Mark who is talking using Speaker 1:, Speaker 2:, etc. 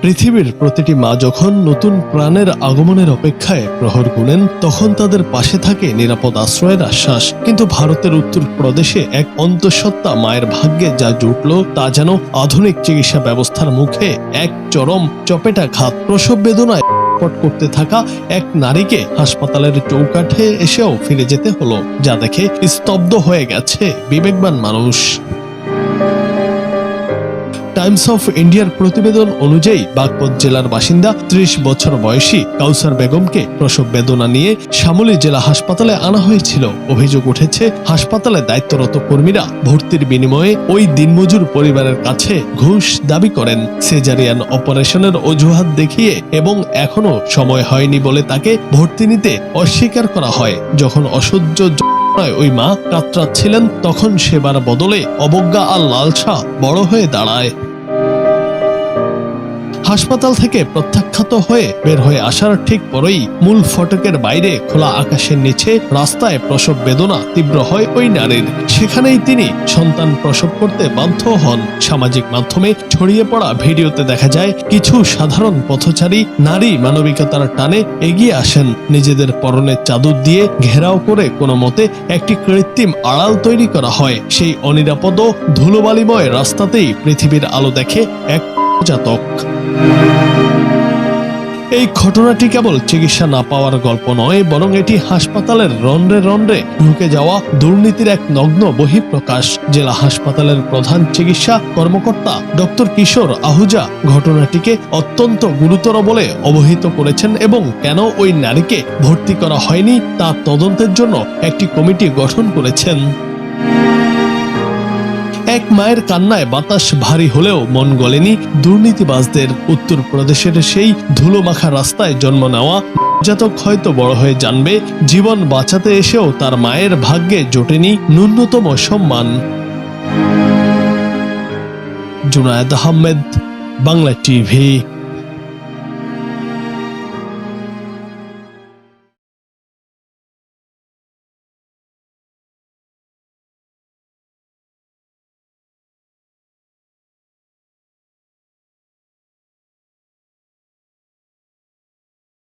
Speaker 1: পৃথিবীর প্রতিটি মা যখন নতুন প্রাণের আগমনের অপেক্ষায় প্রহর গুনেন, তখন তাদের পাশে থাকে নিরাপদ আশ্রয়ের আশ্বাস। কিন্তু ভারতের উত্তর প্রদেশে এক অন্তঃসত্ত্বা মায়ের ভাগ্যে যা জুটল তা যেন আধুনিক চিকিৎসা ব্যবস্থার মুখে এক চরম চপেটাঘাত। প্রসব বেদনায় ছটফট করতে থাকা এক নারীকে হাসপাতালের চৌকাঠে এসেও ফিরে যেতে হলো, যা দেখে স্তব্ধ হয়ে গেছে বিবেকবান মানুষ। টাইমস অফ ইন্ডিয়ার প্রতিবেদন অনুযায়ী বাগপত জেলার বাসিন্দা ৩০ বছর বয়সী কাউসার বেগমকে প্রসব বেদনা নিয়ে শ্যামলী জেলা হাসপাতালে আনা হয়েছিল। অভিযোগ উঠেছে, হাসপাতালে দায়িত্বরত কর্মীরা ভর্তির বিনিময়ে ওই দিনমজুর পরিবারের কাছে ঘুষ দাবি করেন, সিজারিয়ান অপারেশনের অজুহাত দেখিয়ে, এবং এখনো সময় হয়নি বলে তাকে ভর্তি নিতে অস্বীকার করা হয়। যখন অসহ্য ওই মা কাতরাচ্ছিলেন, তখন সেবার বদলে অবজ্ঞা আর লালসা বড় হয়ে দাঁড়ায়। হাসপাতাল থেকে প্রত্যাখ্যাত হয়ে বের হয়ে আসার ঠিক পরেই মূল ফটকের বাইরে খোলা আকাশের নিচে রাস্তায় প্রসব বেদনা তীব্র হয় ওই নারীর। সেখানেই তিনি সন্তান প্রসব করতে বাধ্য হন। সামাজিক মাধ্যমে ছড়িয়ে পড়া ভিডিওতে দেখা যায় কিছু সাধারণ পথচারী নারী মানবিকতার টানে এগিয়ে আসেন। নিজেদের পরনের চাদর দিয়ে ঘেরাও করে কোনো মতে একটি কৃত্রিম আড়াল তৈরি করা হয়। সেই অনিরাপদ ধুলোবালিময় রাস্তাতেই পৃথিবীর আলো দেখে এক জাতক। এই ঘটনাটি কেবল চিকিৎসা না পাওয়ার গল্প নয়, বরং এটি হাসপাতালের রন্ধ্রে রন্ধ্রে ঢুকে যাওয়া দুর্নীতির এক নগ্ন বহিঃপ্রকাশ। জেলা হাসপাতালের প্রধান চিকিৎসা কর্মকর্তা ডক্টর কিশোর আহুজা ঘটনাটিকে অত্যন্ত গুরুতর বলে অবহিত করেছেন এবং কেন ওই নারীকে ভর্তি করা হয়নি তা তদন্তের জন্য একটি কমিটি গঠন করেছেন। এক মায়ের কান্নায় বাতাস ভারী হলেও মন গলেনি দুর্নীতিবাজদের। উত্তর প্রদেশের সেই ধুলোমাখা রাস্তায় জন্ম নেওয়া জাতক হয়তো বড় হয়ে জানবে, জীবন বাঁচাতে এসেও তার মায়ের ভাগ্যে জোটেনি ন্যূনতম সম্মান। জুনায়েদ আহমেদ, বাংলা টিভি।